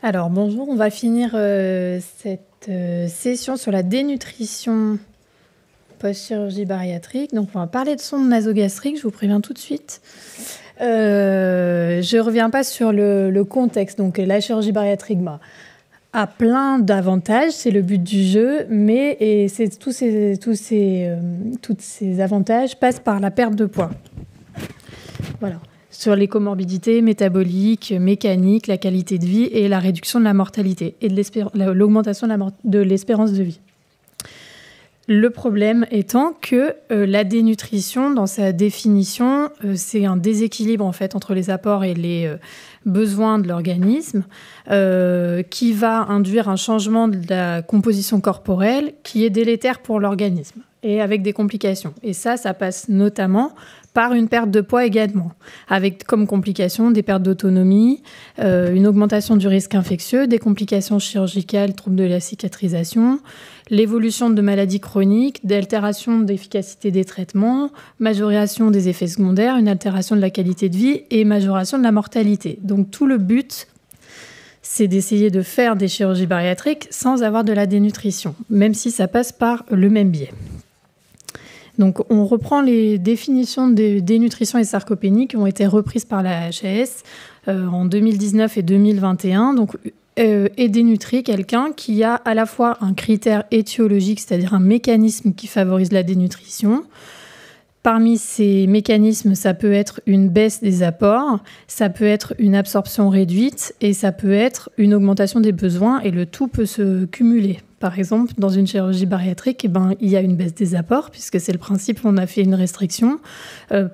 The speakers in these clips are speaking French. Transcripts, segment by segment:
Alors bonjour, on va finir cette session sur la dénutrition post-chirurgie bariatrique. Donc on va parler de sonde nasogastrique, je vous préviens tout de suite. Je ne reviens pas sur le contexte. Donc la chirurgie bariatrique a plein d'avantages, c'est le but du jeu, mais tous ces avantages passent par la perte de poids. Voilà. Sur les comorbidités métaboliques, mécaniques, la qualité de vie et la réduction de la mortalité et de l'augmentation de l'espérance de vie. Le problème étant que la dénutrition, dans sa définition, c'est un déséquilibre en fait entre les apports et les besoins de l'organisme qui va induire un changement de la composition corporelle qui est délétère pour l'organisme et avec des complications. Et ça passe notamment par une perte de poids également, avec comme complications des pertes d'autonomie, une augmentation du risque infectieux, des complications chirurgicales, troubles de la cicatrisation, l'évolution de maladies chroniques, d'altération d'efficacité des traitements, majoration des effets secondaires, une altération de la qualité de vie et majoration de la mortalité. Donc tout le but, c'est d'essayer de faire des chirurgies bariatriques sans avoir de la dénutrition, même si ça passe par le même biais. Donc, on reprend les définitions de dénutrition et sarcopénie qui ont été reprises par la HAS en 2019 et 2021. Donc, et dénutrit quelqu'un qui a à la fois un critère étiologique, c'est-à-dire un mécanisme qui favorise la dénutrition. Parmi ces mécanismes, ça peut être une baisse des apports, ça peut être une absorption réduite et ça peut être une augmentation des besoins et le tout peut se cumuler. Par exemple, dans une chirurgie bariatrique, il y a une baisse des apports puisque c'est le principe, on a fait une restriction.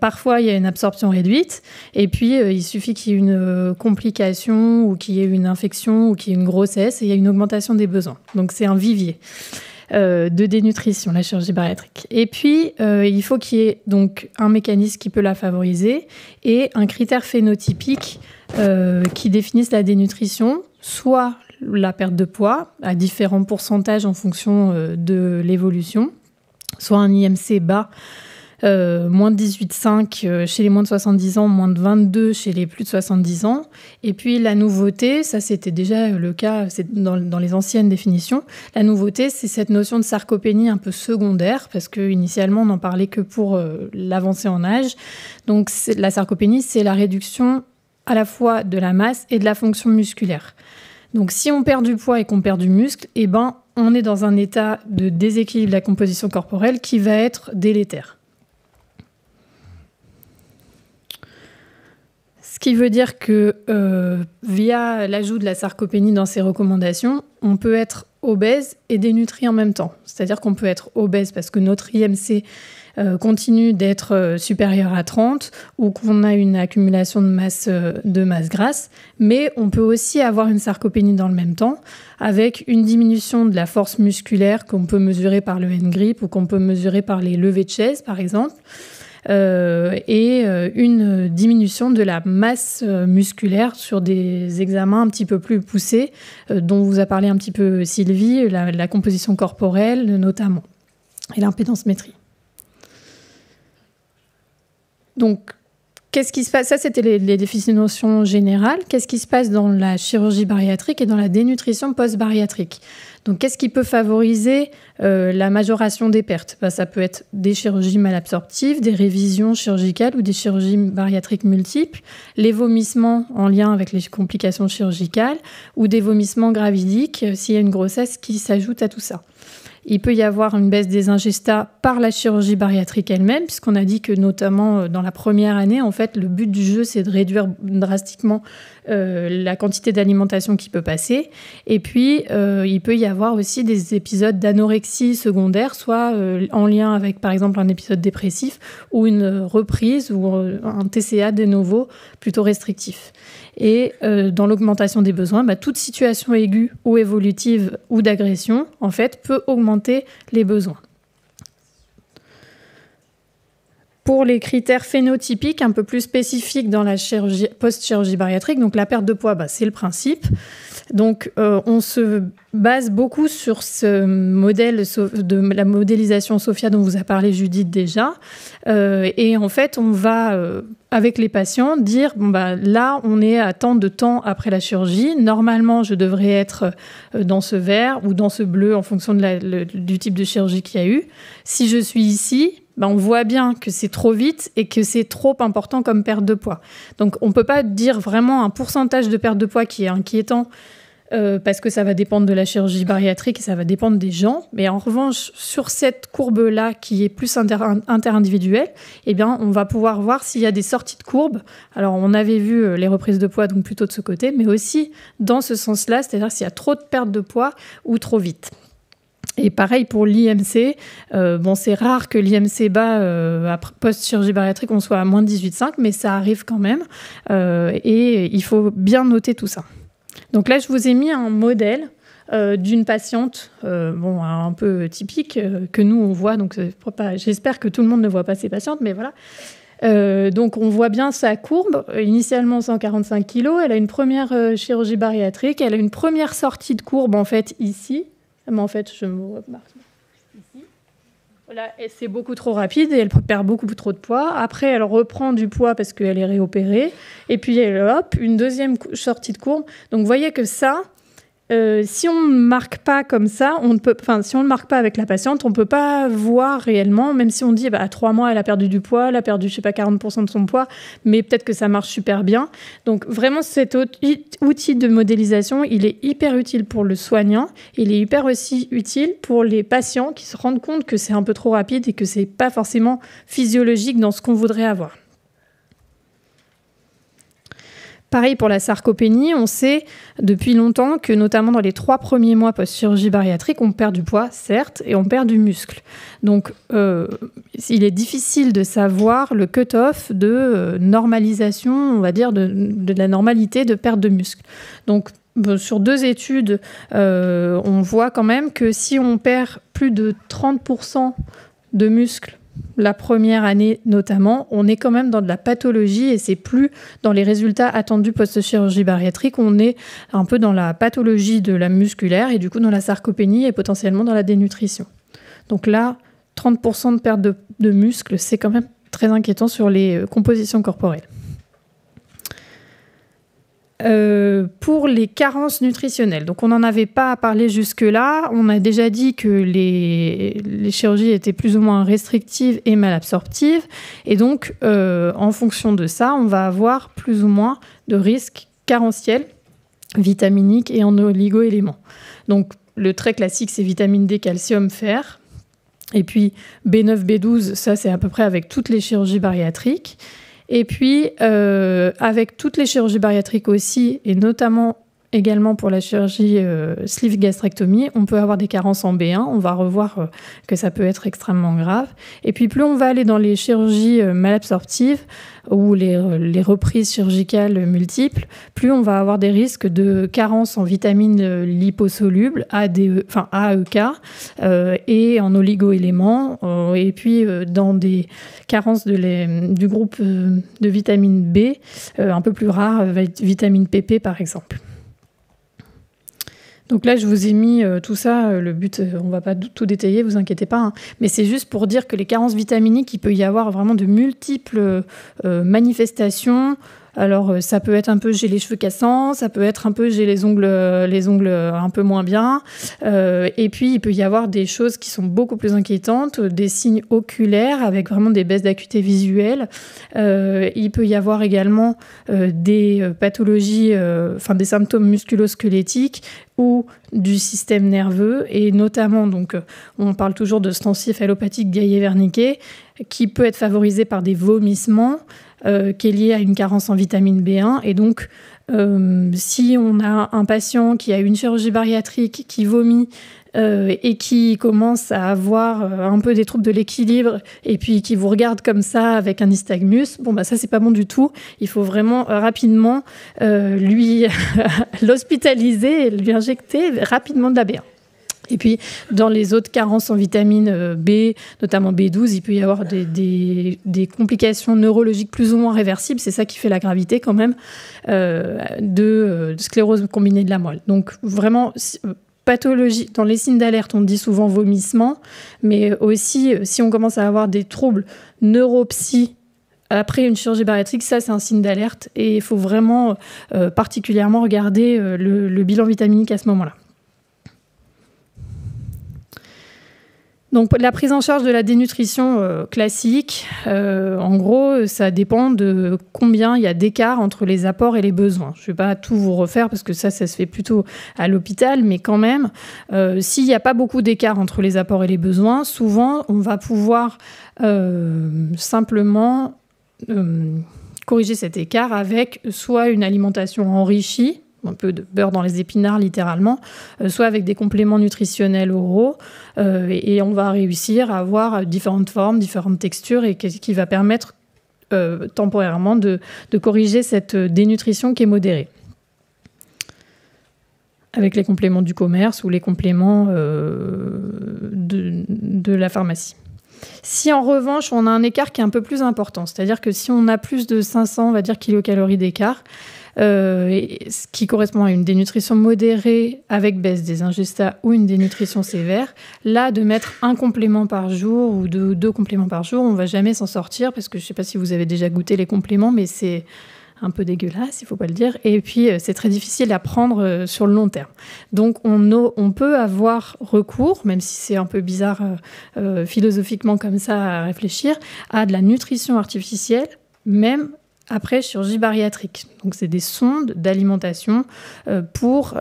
Parfois, il y a une absorption réduite et puis il suffit qu'il y ait une complication ou qu'il y ait une infection ou qu'il y ait une grossesse et il y a une augmentation des besoins. Donc, c'est un vivier de dénutrition, la chirurgie bariatrique. Et puis, il faut qu'il y ait donc un mécanisme qui peut la favoriser et un critère phénotypique qui définisse la dénutrition, soit la perte de poids à différents pourcentages en fonction de l'évolution, soit un IMC bas, moins de 18,5 chez les moins de 70 ans, moins de 22 chez les plus de 70 ans. Et puis la nouveauté, ça c'était déjà le cas dans les anciennes définitions, la nouveauté c'est cette notion de sarcopénie un peu secondaire, parce qu'initialement on n'en parlait que pour l'avancée en âge. Donc la sarcopénie, c'est la réduction à la fois de la masse et de la fonction musculaire. Donc, si on perd du poids et qu'on perd du muscle, on est dans un état de déséquilibre de la composition corporelle qui va être délétère. Ce qui veut dire que via l'ajout de la sarcopénie dans ces recommandations, on peut être obèse et dénutri en même temps. C'est-à-dire qu'on peut être obèse parce que notre IMC continue d'être supérieur à 30 ou qu'on a une accumulation de masse grasse, mais on peut aussi avoir une sarcopénie dans le même temps avec une diminution de la force musculaire qu'on peut mesurer par le N-grip ou qu'on peut mesurer par les levées de chaise, par exemple, et une diminution de la masse musculaire sur des examens un petit peu plus poussés, dont vous a parlé un petit peu Sylvie, la composition corporelle notamment, et l'impédance-métrie. Donc, qu'est-ce qui se passe ? Ça, c'était les définitions générales. Qu'est-ce qui se passe dans la chirurgie bariatrique et dans la dénutrition post-bariatrique ? Donc, qu'est-ce qui peut favoriser la majoration des pertes ? Ça peut être des chirurgies malabsorptives, des révisions chirurgicales ou des chirurgies bariatriques multiples, les vomissements en lien avec les complications chirurgicales ou des vomissements gravidiques s'il y a une grossesse qui s'ajoute à tout ça. Il peut y avoir une baisse des ingestats par la chirurgie bariatrique elle-même, puisqu'on a dit que notamment dans la première année, en fait, le but du jeu, c'est de réduire drastiquement la quantité d'alimentation qui peut passer. Et puis, il peut y avoir aussi des épisodes d'anorexie secondaire, soit en lien avec, par exemple, un épisode dépressif ou une reprise ou un TCA de novo plutôt restrictif. Et dans l'augmentation des besoins, toute situation aiguë ou évolutive ou d'agression, en fait, peut augmenter les besoins. Pour les critères phénotypiques un peu plus spécifiques dans la post-chirurgie bariatrique, donc la perte de poids, c'est le principe. Donc, on se base beaucoup sur ce modèle de la modélisation SOFIA dont vous a parlé Judith déjà. Et en fait, on va, avec les patients, dire là, on est à tant de temps après la chirurgie. Normalement, je devrais être dans ce vert ou dans ce bleu en fonction du type de chirurgie qu'il y a eu. Si je suis ici, on voit bien que c'est trop vite et que c'est trop important comme perte de poids. Donc, on ne peut pas dire vraiment un pourcentage de perte de poids qui est inquiétant parce que ça va dépendre de la chirurgie bariatrique et ça va dépendre des gens. Mais en revanche, sur cette courbe-là qui est plus interindividuelle, on va pouvoir voir s'il y a des sorties de courbe. Alors, on avait vu les reprises de poids, donc plutôt de ce côté, mais aussi dans ce sens-là, c'est-à-dire s'il y a trop de perte de poids ou trop vite. Et pareil pour l'IMC, c'est rare que l'IMC bas post-chirurgie bariatrique, on soit à moins de 18,5, mais ça arrive quand même. Et il faut bien noter tout ça. Donc là, je vous ai mis un modèle d'une patiente un peu typique que nous, on voit. Donc, j'espère que tout le monde ne voit pas ces patientes, mais voilà. Donc, on voit bien sa courbe. Initialement, 145 kg. Elle a une première chirurgie bariatrique. Elle a une première sortie de courbe, en fait, ici. Mais en fait, je me remarque ici. Là, c'est beaucoup trop rapide et elle perd beaucoup trop de poids. Après, elle reprend du poids parce qu'elle est réopérée. Et puis, hop, une deuxième sortie de courbe. Donc, vous voyez que ça, si on ne marque pas comme ça, si on ne marque pas avec la patiente, on ne peut pas voir réellement, même si on dit à 3 mois, elle a perdu du poids, elle a perdu, 40% de son poids, mais peut-être que ça marche super bien. Donc vraiment, cet outil de modélisation, il est hyper utile pour le soignant, il est hyper aussi utile pour les patients qui se rendent compte que c'est un peu trop rapide et que ce n'est pas forcément physiologique dans ce qu'on voudrait avoir. Pareil pour la sarcopénie, on sait depuis longtemps que notamment dans les 3 premiers mois post-chirurgie bariatrique, on perd du poids, certes, et on perd du muscle. Donc, il est difficile de savoir le cut-off de normalisation, on va dire, de la normalité de perte de muscle. Donc, sur 2 études, on voit quand même que si on perd plus de 30% de muscle la première année notamment, on est quand même dans de la pathologie et c'est plus dans les résultats attendus post-chirurgie bariatrique, on est un peu dans la pathologie de la musculaire et du coup dans la sarcopénie et potentiellement dans la dénutrition. Donc là, 30% de perte de muscle, c'est quand même très inquiétant sur les compositions corporelles. Pour les carences nutritionnelles, donc on n'en avait pas parlé jusque-là, on a déjà dit que les chirurgies étaient plus ou moins restrictives et malabsorptives, et donc en fonction de ça, on va avoir plus ou moins de risques carentiels, vitaminiques et en oligo-éléments. Donc le très classique, c'est vitamine D, calcium, fer, et puis B9, B12, ça c'est à peu près avec toutes les chirurgies bariatriques. Et puis, avec toutes les chirurgies bariatriques aussi, et notamment également pour la chirurgie sleeve gastrectomie, on peut avoir des carences en B1. On va revoir que ça peut être extrêmement grave. Et puis, plus on va aller dans les chirurgies malabsorptives ou les reprises chirurgicales multiples, plus on va avoir des risques de carences en vitamines liposolubles, AEK, et en oligo-éléments, et puis dans des carences du groupe de vitamine B, un peu plus rare, vitamine PP par exemple. Donc là, je vous ai mis tout ça. Le but, on ne va pas tout détailler, vous inquiétez pas. Hein, mais c'est juste pour dire que les carences vitaminiques, il peut y avoir vraiment de multiples manifestations. Alors, ça peut être un peu j'ai les cheveux cassants, ça peut être un peu j'ai les ongles un peu moins bien. Et puis, il peut y avoir des choses qui sont beaucoup plus inquiétantes, des signes oculaires avec vraiment des baisses d'acuité visuelle. Il peut y avoir également des pathologies, des symptômes musculo-squelettiques ou du système nerveux. Et notamment, donc, on parle toujours de stencéphalopathique Guillet-Wernicke, qui peut être favorisé par des vomissements, qui est lié à une carence en vitamine B1. Et donc, si on a un patient qui a une chirurgie bariatrique, qui vomit et qui commence à avoir un peu des troubles de l'équilibre et puis qui vous regarde comme ça avec un nystagmus, ça, c'est pas bon du tout. Il faut vraiment rapidement lui l'hospitaliser et lui injecter rapidement de la B1. Et puis, dans les autres carences en vitamine B, notamment B12, il peut y avoir des complications neurologiques plus ou moins réversibles. C'est ça qui fait la gravité quand même de sclérose combinée de la moelle. Donc, vraiment, pathologie. Dans les signes d'alerte, on dit souvent vomissement, mais aussi, si on commence à avoir des troubles neuropsy après une chirurgie bariatrique, ça, c'est un signe d'alerte. Et il faut vraiment particulièrement regarder le bilan vitaminique à ce moment-là. Donc, la prise en charge de la dénutrition classique, en gros, ça dépend de combien il y a d'écart entre les apports et les besoins. Je ne vais pas tout vous refaire parce que ça se fait plutôt à l'hôpital, mais quand même, s'il n'y a pas beaucoup d'écart entre les apports et les besoins, souvent, on va pouvoir simplement corriger cet écart avec soit une alimentation enrichie, un peu de beurre dans les épinards littéralement, soit avec des compléments nutritionnels oraux, et on va réussir à avoir différentes formes, différentes textures, et qui va permettre temporairement de corriger cette dénutrition qui est modérée, avec les compléments du commerce ou les compléments de la pharmacie. Si en revanche on a un écart qui est un peu plus important, c'est-à-dire que si on a plus de 500, on va dire, kilocalories d'écart, ce qui correspond à une dénutrition modérée avec baisse des ingestats ou une dénutrition sévère, là, de mettre un complément par jour ou deux compléments par jour, on ne va jamais s'en sortir, parce que je ne sais pas si vous avez déjà goûté les compléments, mais c'est un peu dégueulasse, il ne faut pas le dire, et puis c'est très difficile à prendre sur le long terme. Donc on peut avoir recours, même si c'est un peu bizarre philosophiquement comme ça à réfléchir, à de la nutrition artificielle, même après chirurgie bariatrique. Donc, c'est des sondes d'alimentation pour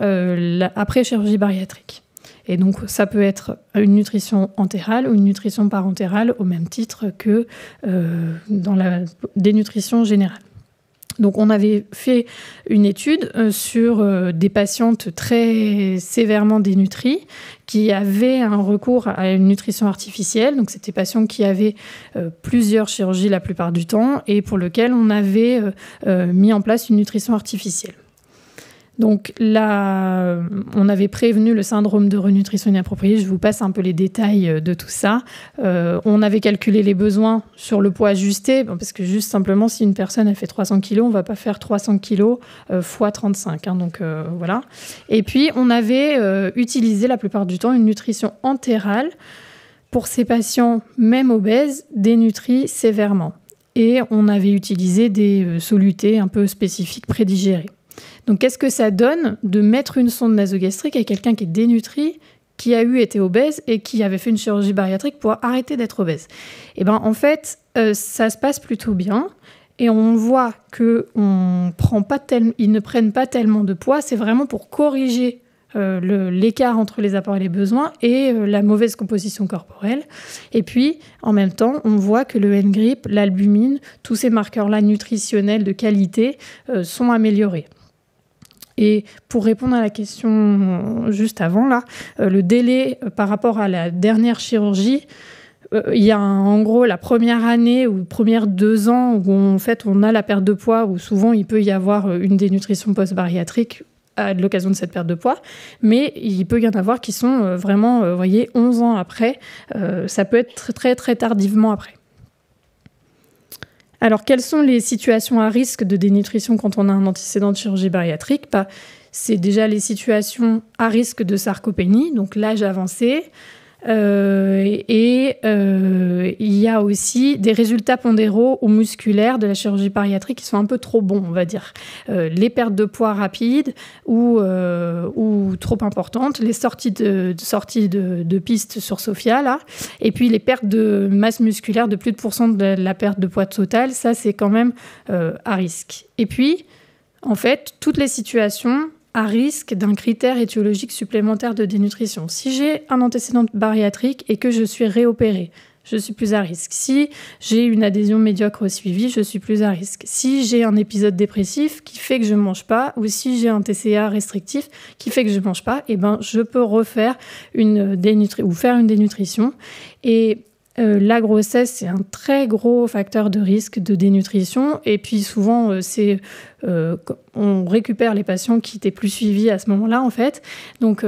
après chirurgie bariatrique. Et donc, ça peut être une nutrition entérale ou une nutrition parentérale au même titre que dans la dénutrition générale. Donc, on avait fait une étude sur des patientes très sévèrement dénutries qui avaient un recours à une nutrition artificielle. Donc, c'était des patients qui avaient plusieurs chirurgies la plupart du temps et pour lesquels on avait mis en place une nutrition artificielle. Donc là, on avait prévenu le syndrome de renutrition inappropriée. Je vous passe un peu les détails de tout ça. On avait calculé les besoins sur le poids ajusté, parce que juste simplement, si une personne elle fait 300 kg, on ne va pas faire 300 kg fois 35. Donc voilà. Et puis, on avait utilisé la plupart du temps une nutrition entérale pour ces patients, même obèses, dénutris sévèrement. Et on avait utilisé des solutés un peu spécifiques prédigérés. Donc, qu'est-ce que ça donne de mettre une sonde nasogastrique à quelqu'un qui est dénutri, qui a été obèse et qui avait fait une chirurgie bariatrique pour arrêter d'être obèse? Et ben, en fait, ça se passe plutôt bien. Et on voit qu'ils ne prennent pas tellement de poids. C'est vraiment pour corriger l'écart entre les apports et les besoins et la mauvaise composition corporelle. Et puis, en même temps, on voit que le NGRIP, l'albumine, tous ces marqueurs-là nutritionnels de qualité sont améliorés. Et pour répondre à la question juste avant, là, le délai par rapport à la dernière chirurgie, il y a en gros la première année ou premières 2 ans où en fait on a la perte de poids, où souvent il peut y avoir une dénutrition post-bariatrique à l'occasion de cette perte de poids, mais il peut y en avoir qui sont vraiment, vous voyez, 11 ans après, ça peut être très très, très tardivement après. Alors, quelles sont les situations à risque de dénutrition quand on a un antécédent de chirurgie bariatrique? C'est déjà les situations à risque de sarcopénie, donc l'âge avancé. Il y a aussi des résultats pondéraux ou musculaires de la chirurgie bariatrique qui sont un peu trop bons, on va dire. Les pertes de poids rapides ou trop importantes, les sorties de piste sur Sophia, là, et puis les pertes de masse musculaire de plus de % de la perte de poids totale, ça c'est quand même à risque. Et puis, en fait, toutes les situations à risque d'un critère étiologique supplémentaire de dénutrition. Si j'ai un antécédent bariatrique et que je suis réopérée, je suis plus à risque. Si j'ai une adhésion médiocre au suivi, je suis plus à risque. Si j'ai un épisode dépressif qui fait que je ne mange pas, ou si j'ai un TCA restrictif qui fait que je ne mange pas, eh ben, je peux refaire faire une dénutrition. Et La grossesse, c'est un très gros facteur de risque de dénutrition. Et puis souvent, on récupère les patients qui étaient plus suivis à ce moment-là, en fait. Donc,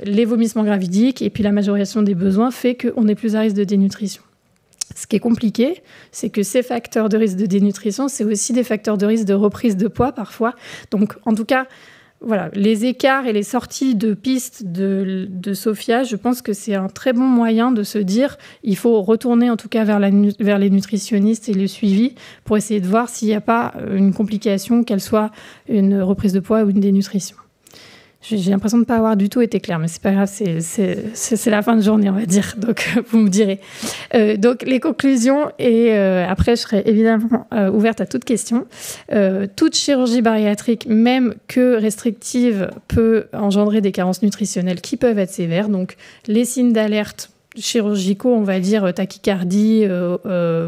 les vomissements gravidiques et puis la majoration des besoins fait qu'on est plus à risque de dénutrition. Ce qui est compliqué, c'est que ces facteurs de risque de dénutrition, c'est aussi des facteurs de risque de reprise de poids parfois. Donc, en tout cas, voilà, les écarts et les sorties de pistes de Sophia, je pense que c'est un très bon moyen de se dire il faut retourner en tout cas vers les nutritionnistes et le suivi pour essayer de voir s'il n'y a pas une complication, qu'elle soit une reprise de poids ou une dénutrition. J'ai l'impression de ne pas avoir du tout été claire, mais c'est pas grave, c'est la fin de journée, on va dire, donc vous me direz. Donc les conclusions, et après je serai évidemment ouverte à toute question. Toute chirurgie bariatrique, même que restrictive, peut engendrer des carences nutritionnelles qui peuvent être sévères. Donc les signes d'alerte chirurgicaux, on va dire tachycardie,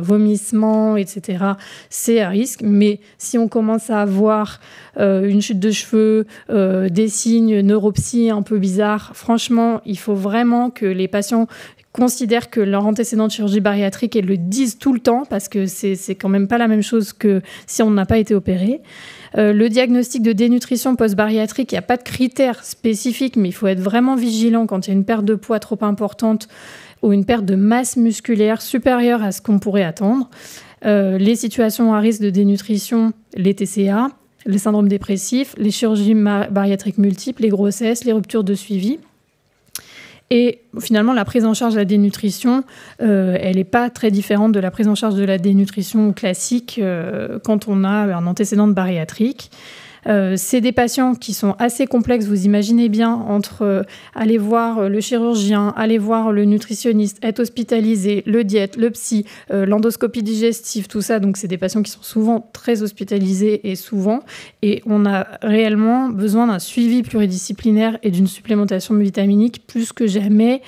vomissement, etc., c'est à risque. Mais si on commence à avoir une chute de cheveux, des signes neuropsie un peu bizarres, franchement, il faut vraiment que les patients considèrent que leur antécédent de chirurgie bariatrique et le disent tout le temps, parce que c'est quand même pas la même chose que si on n'a pas été opéré. Le diagnostic de dénutrition post-bariatrique, il n'y a pas de critères spécifiques, mais il faut être vraiment vigilant quand il y a une perte de poids trop importante ou une perte de masse musculaire supérieure à ce qu'on pourrait attendre. Les situations à risque de dénutrition, les TCA, les syndromes dépressifs, les chirurgies bariatriques multiples, les grossesses, les ruptures de suivi. Et finalement, la prise en charge de la dénutrition, elle n'est pas très différente de la prise en charge de la dénutrition classique quand on a un antécédent de bariatrique. C'est des patients qui sont assez complexes, vous imaginez bien, entre aller voir le chirurgien, aller voir le nutritionniste, être hospitalisé, le diète, le psy, l'endoscopie digestive, tout ça. Donc, c'est des patients qui sont souvent très hospitalisés et on a réellement besoin d'un suivi pluridisciplinaire et d'une supplémentation vitaminique plus que jamais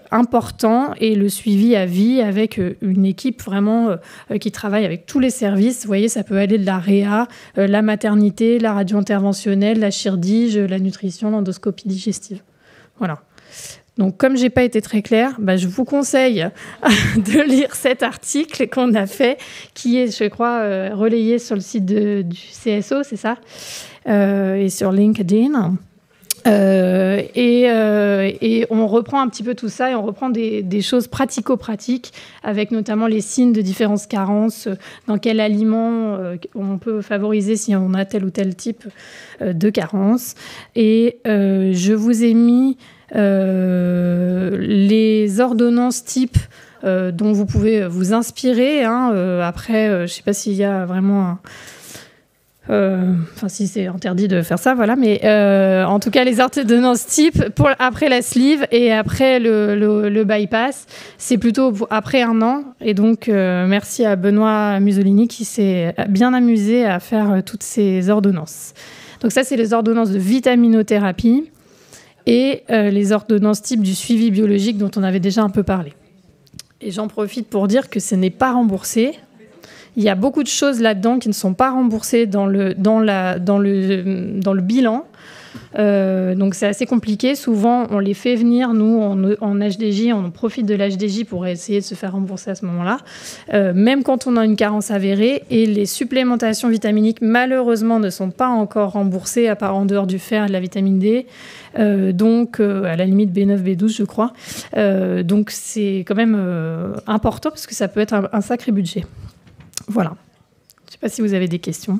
important, et le suivi à vie avec une équipe vraiment qui travaille avec tous les services. Vous voyez, ça peut aller de la réa, la maternité, la radio interventionnelle, la chirurgie, la nutrition, l'endoscopie digestive. Voilà. Donc, comme j'ai pas été très claire, je vous conseille de lire cet article qu'on a fait, qui est, je crois, relayé sur le site du CSO, c'est ça, et sur LinkedIn. Et on reprend un petit peu tout ça, et on reprend des choses pratico-pratiques, avec notamment les signes de différentes carences, dans quel aliment on peut favoriser si on a tel ou tel type de carence. Et je vous ai mis les ordonnances type dont vous pouvez vous inspirer. Après, je ne sais pas s'il y a vraiment si c'est interdit de faire ça, voilà, mais en tout cas, les ordonnances type après la sleeve et après le bypass, c'est plutôt après 1 an. Et donc, merci à Benoît Musolini qui s'est bien amusé à faire toutes ces ordonnances. Donc ça, c'est les ordonnances de vitaminothérapie et les ordonnances type du suivi biologique dont on avait déjà un peu parlé. Et j'en profite pour dire que ce n'est pas remboursé. Il y a beaucoup de choses là-dedans qui ne sont pas remboursées dans le bilan. Donc, c'est assez compliqué. Souvent, on les fait venir, nous, en HDJ. On profite de l'HDJ pour essayer de se faire rembourser à ce moment-là. Même quand on a une carence avérée. Et les supplémentations vitaminiques, malheureusement, ne sont pas encore remboursées, à part en dehors du fer et de la vitamine D. Donc, à la limite, B9, B12, je crois. Donc, c'est quand même important parce que ça peut être un sacré budget. Voilà. Je ne sais pas si vous avez des questions.